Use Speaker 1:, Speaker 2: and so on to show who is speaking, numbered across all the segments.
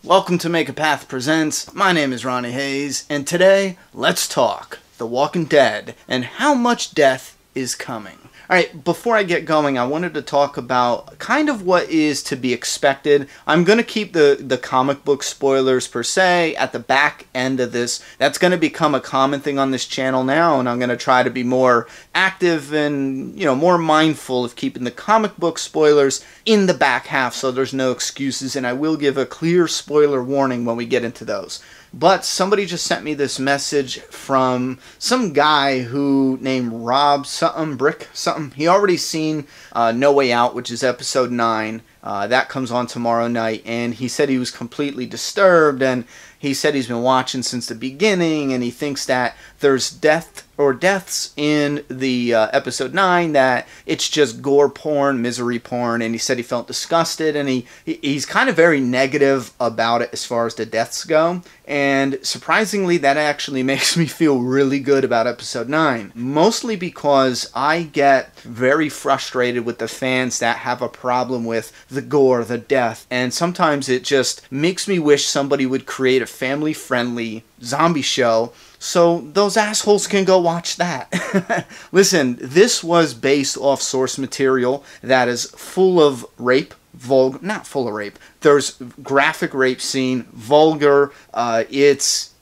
Speaker 1: Welcome to Make a Path Presents. My name is Ronnie Hayes, and today, let's talk The Walking Dead and how much death is coming. Alright, before I get going, I wanted to talk about kind of what is to be expected. I'm going to keep the comic book spoilers per se at the back end of this. That's going to become a common thing on this channel now, and I'm going to try to be more active and, more mindful of keeping the comic book spoilers in the back half so there's no excuses, and I will give a clear spoiler warning when we get into those. But somebody just sent me this message from some guy who named Rob something, Brick something. He already seen No Way Out, which is episode 9. That comes on tomorrow night, and he said he was completely disturbed, and he said he's been watching since the beginning, and he thinks that there's deaths in the episode 9, that it's just gore porn, misery porn, and he said he felt disgusted, and he's kind of very negative about it as far as the deaths go, and surprisingly that actually makes me feel really good about episode 9, mostly because I get very frustrated with the fans that have a problem with the gore, the death, and sometimes it just makes me wish somebody would create a family-friendly zombie show so those assholes can go watch that. Listen, this was based off source material that is full of rape, not full of rape. There's graphic rape scene, vulgar, it's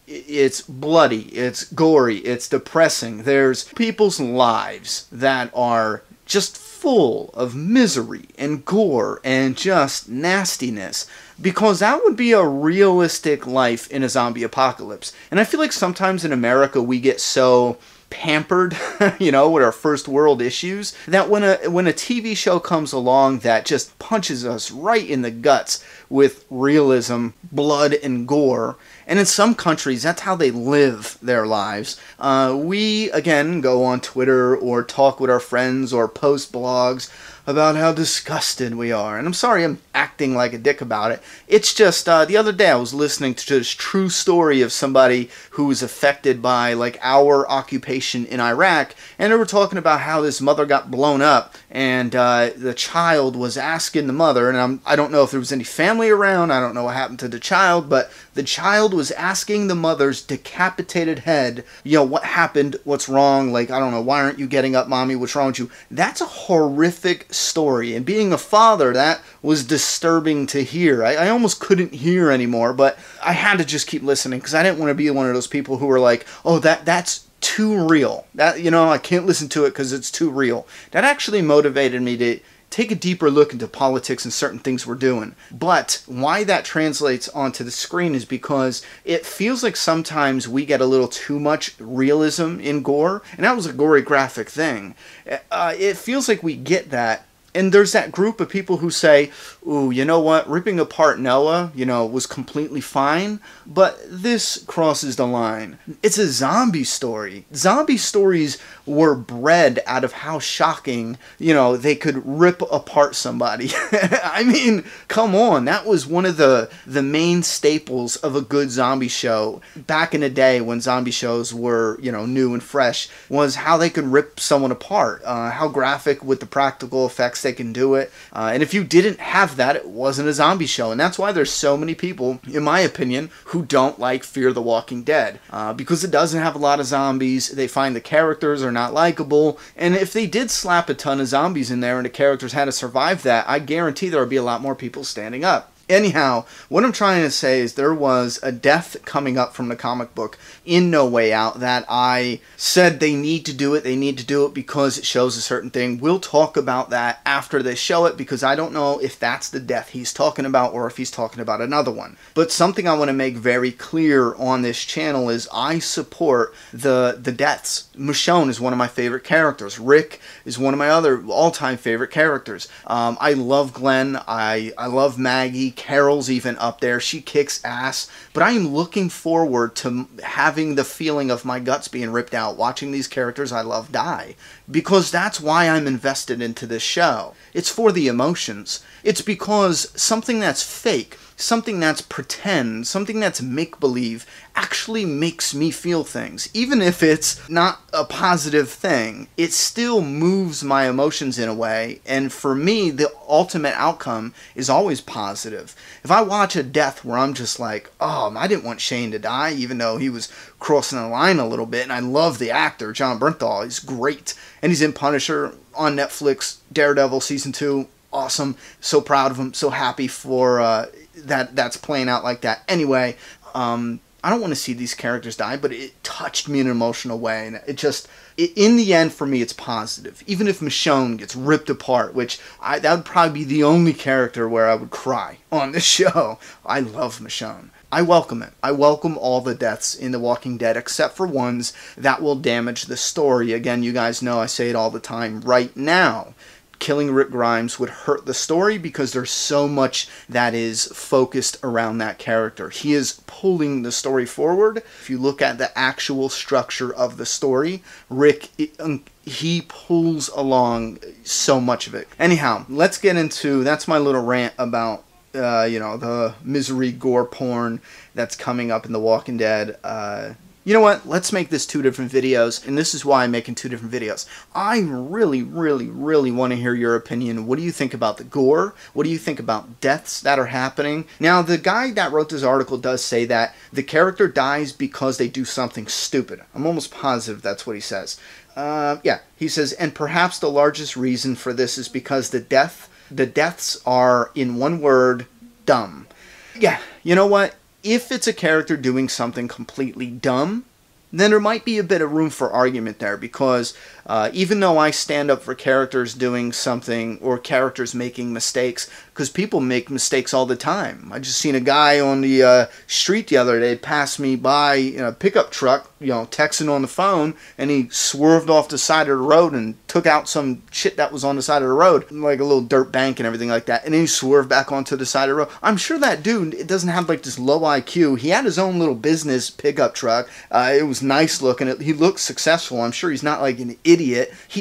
Speaker 1: bloody, it's gory, it's depressing. There's people's lives that are just full of misery and gore and just nastiness, because that would be a realistic life in a zombie apocalypse. And I feel like sometimes in America we get so pampered, with our first world issues, that when a TV show comes along that just punches us right in the guts with realism, blood, and gore, and in some countries that's how they live their lives, we again go on Twitter or talk with our friends or post blogs about how disgusted we are. And I'm sorry I'm acting like a dick about it. It's just, the other day I was listening to this true story of somebody who was affected by, our occupation in Iraq, and they were talking about how this mother got blown up, and the child was asking the mother, and I don't know if there was any family around, I don't know what happened to the child, but the child was asking the mother's decapitated head, what happened, what's wrong, I don't know, why aren't you getting up, mommy, what's wrong with you? That's a horrific story, and being a father, that was disturbing to hear. I almost couldn't hear anymore, but I had to just keep listening, because I didn't want to be one of those people who were like, oh, that's too real. That, I can't listen to it because it's too real. That actually motivated me to take a deeper look into politics and certain things we're doing. But why that translates onto the screen is because it feels like sometimes we get a little too much realism in gore, and that was a gory graphic thing. It feels like we get that. And there's that group of people who say, ooh, you know what, ripping apart Noah, was completely fine, but this crosses the line. It's a zombie story. Zombie stories were bred out of how shocking, they could rip apart somebody. I mean, come on, that was one of the main staples of a good zombie show back in the day when zombie shows were, new and fresh, was how they could rip someone apart, how graphic with the practical effects they can do it, and if you didn't have that, it wasn't a zombie show. And that's why there's so many people, in my opinion, who don't like Fear the Walking Dead, because it doesn't have a lot of zombies. They find the characters are not likable, and if they did slap a ton of zombies in there and the characters had to survive that, I guarantee there would be a lot more people standing up. Anyhow, what I'm trying to say is there was a death coming up from the comic book in No Way Out that I said they need to do it because it shows a certain thing. We'll talk about that after they show it, because I don't know if that's the death he's talking about or if he's talking about another one. But something I want to make very clear on this channel is I support the deaths. Michonne is one of my favorite characters. Rick is one of my other all-time favorite characters. I love Glenn. I love Maggie. Carol's even up there. She kicks ass. But I am looking forward to having the feeling of my guts being ripped out, watching these characters I love die. Because that's why I'm invested into this show. It's for the emotions. It's because something that's fake, something that's pretend, something that's make-believe, actually makes me feel things. Even if it's not a positive thing, it still moves my emotions in a way, and for me, the ultimate outcome is always positive. If I watch a death where I'm just like, oh, I didn't want Shane to die, even though he was crossing the line a little bit, and I love the actor, John Bernthal, he's great, and he's in Punisher on Netflix, Daredevil Season 2, awesome, so proud of him, so happy for that's playing out like that. Anyway, I don't want to see these characters die, but it touched me in an emotional way, and in the end, for me, it's positive. Even if Michonne gets ripped apart, which that would probably be the only character where I would cry on this show. I love Michonne. I welcome it. I welcome all the deaths in The Walking Dead, except for ones that will damage the story. Again, you guys know I say it all the time. Right now, killing Rick Grimes would hurt the story because there's so much that is focused around that character. He is pulling the story forward. If you look at the actual structure of the story, Rick, he pulls along so much of it. Anyhow, let's get into, that's my little rant about the misery gore porn that's coming up in The Walking Dead. You know what? Let's make this 2 different videos, and this is why I'm making 2 different videos. I really, really, really want to hear your opinion. What do you think about the gore? What do you think about deaths that are happening? Now, the guy that wrote this article does say that the character dies because they do something stupid. I'm almost positive that's what he says. Yeah, he says, and perhaps the largest reason for this is because the deaths are, in one word, dumb. Yeah, you know what? If it's a character doing something completely dumb, then there might be a bit of room for argument there, because even though I stand up for characters doing something or characters making mistakes, because people make mistakes all the time. I just seen a guy on the street the other day pass me by in a pickup truck, texting on the phone, and he swerved off the side of the road and took out some shit that was on the side of the road, like a little dirt bank and everything like that, and then he swerved back onto the side of the road. I'm sure that dude, it doesn't have like this low IQ. He had his own little business pickup truck. It was nice looking. He looked successful. I'm sure he's not like an idiot.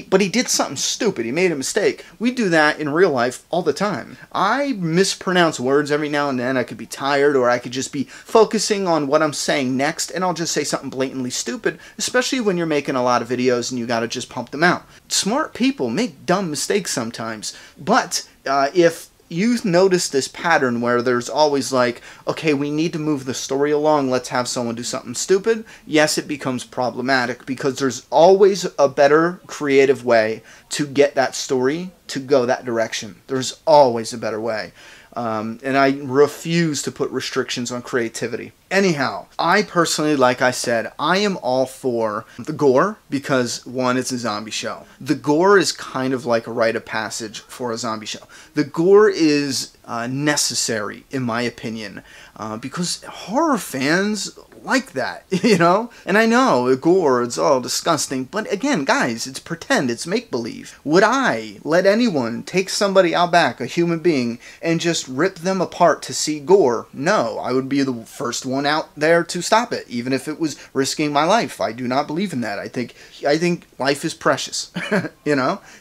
Speaker 1: But he did something stupid. He made a mistake. We do that in real life all the time. I mispronounce words every now and then. I could be tired, or I could just be focusing on what I'm saying next, and I'll just say something blatantly stupid, especially when you're making a lot of videos and you gotta just pump them out. Smart people make dumb mistakes sometimes, but if you notice this pattern where there's always like, okay, we need to move the story along, let's have someone do something stupid, yes, it becomes problematic, because there's always a better creative way to get that story to go that direction. There's always a better way. And I refuse to put restrictions on creativity. Anyhow, I personally, like I said, I am all for the gore because, one, it's a zombie show. The gore is kind of like a rite of passage for a zombie show. The gore is necessary, in my opinion, because horror fans like that, And I know, gore, it's all disgusting, but again, guys, it's pretend, it's make-believe. Would I let anyone take somebody out back, a human being, and just rip them apart to see gore? No, I would be the first one out there to stop it, even if it was risking my life. I do not believe in that. I think life is precious,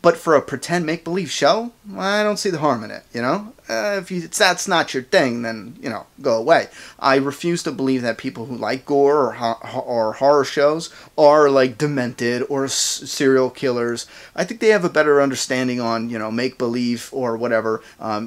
Speaker 1: But for a pretend make-believe show, I don't see the harm in it, If that's not your thing, then, go away. I refuse to believe that people who like gore or horror shows are like demented or serial killers. I think they have a better understanding on, make-believe or whatever.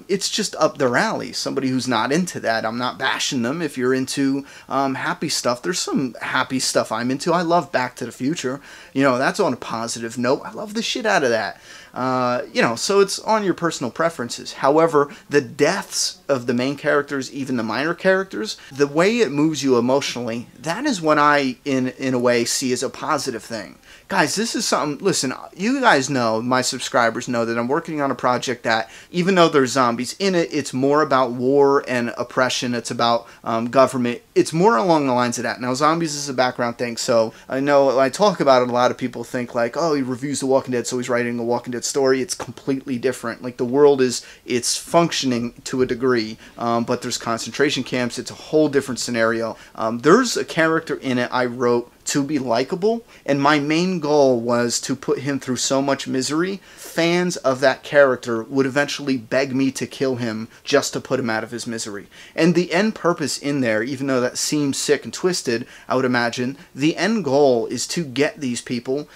Speaker 1: It's just up their alley. Somebody who's not into that, I'm not bashing them. If you're into happy stuff, there's some happy stuff I'm into. I love Back to the Future. That's on a positive note. I love the shit out of that. So it's on your personal preferences. However, the deaths of the main characters, even the minor characters, the way it moves you emotionally, that is what I, in a way, see as a positive thing. Guys, this is something, listen, you guys know, my subscribers know that I'm working on a project that, even though there's zombies in it, it's more about war and oppression, it's about government, it's more along the lines of that. Now, zombies is a background thing, so I know when I talk about it, a lot of people think like, oh, he reviews The Walking Dead, so he's writing a Walking Dead story. It's completely different. Like, the world it's functioning to a degree, but there's concentration camps, it's a whole different scenario. There's a character in it I wrote to be likable, and my main goal was to put him through so much misery, fans of that character would eventually beg me to kill him just to put him out of his misery. And the end purpose in there, even though that seems sick and twisted, I would imagine, the end goal is to get these people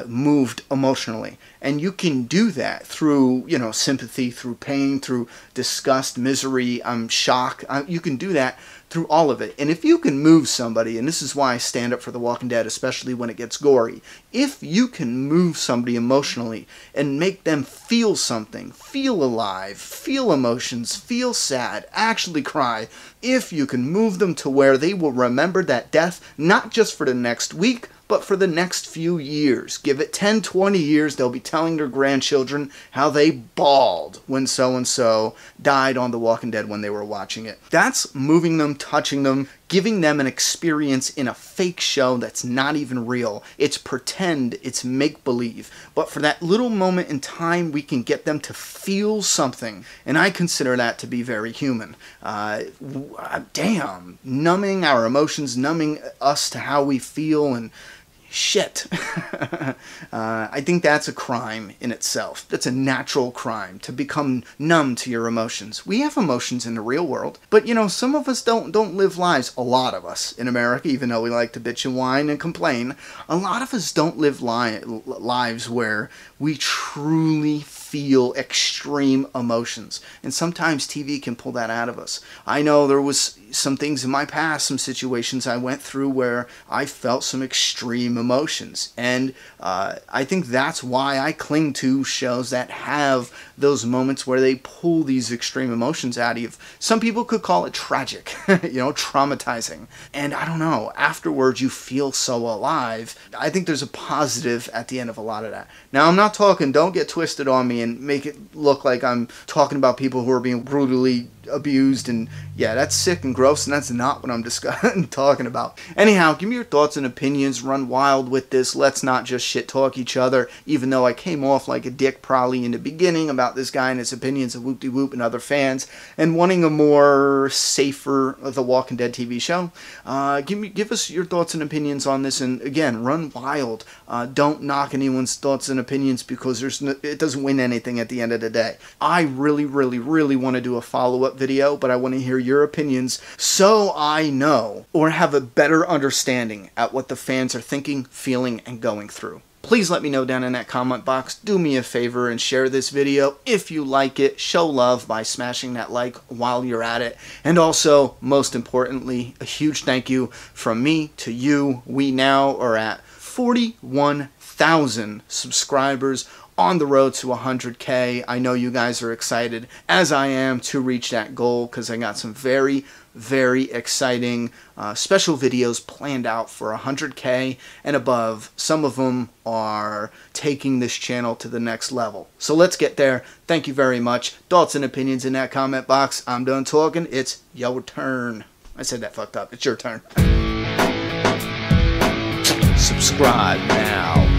Speaker 1: moved emotionally. And you can do that through, you know, sympathy, through pain, through disgust, misery, shock. You can do that through all of it. And if you can move somebody, and this is why I stand up for The Walking Dead, especially when it gets gory, if you can move somebody emotionally and make them feel something, feel alive, feel emotions, feel sad, actually cry, if you can move them to where they will remember that death, not just for the next week, but for the next few years. Give it 10, 20 years, they'll be telling their grandchildren how they bawled when so-and-so died on The Walking Dead when they were watching it. That's moving them, touching them, giving them an experience in a fake show that's not even real. It's pretend, it's make-believe. But for that little moment in time, we can get them to feel something. And I consider that to be very human. Damn. Numbing our emotions, numbing us to how we feel, and shit. I think that's a crime in itself. That's a natural crime, to become numb to your emotions. We have emotions in the real world, but you know, some of us don't live lives, a lot of us in America, even though we like to bitch and whine and complain, a lot of us don't live lives where we truly feel extreme emotions. And sometimes TV can pull that out of us. I know there was some things in my past, some situations I went through where I felt some extreme emotions. And I think that's why I cling to shows that have those moments where they pull these extreme emotions out of you. Some people could call it tragic, you know, traumatizing. And I don't know, afterwards you feel so alive. I think there's a positive at the end of a lot of that. Now, I'm not talking, don't get twisted on me and make it look like I'm talking about people who are being brutally abused, and yeah, that's sick and gross, and that's not what I'm talking about. Anyhow, give me your thoughts and opinions. Run wild with this. Let's not just shit talk each other, even though I came off like a dick probably in the beginning about this guy and his opinions of Whoop-de-Whoop and other fans, and wanting a more safer The Walking Dead TV show. Give us your thoughts and opinions on this, and again, run wild. Don't knock anyone's thoughts and opinions, because it doesn't win anything at the end of the day. I really want to do a follow-up video, but I want to hear your opinions so I know, or have a better understanding at what the fans are thinking, feeling, and going through. Please let me know down in that comment box. Do me a favor and share this video if you like it. Show love by smashing that like while you're at it. And also, most importantly, a huge thank you from me to you. We now are at 41,000 subscribers, on the road to 100K. I know you guys are excited, as I am, to reach that goal, because I got some very exciting special videos planned out for 100K and above. Some of them are taking this channel to the next level. So let's get there. Thank you very much. Thoughts and opinions in that comment box. I'm done talking. It's your turn. I said that fucked up. It's your turn. Subscribe now.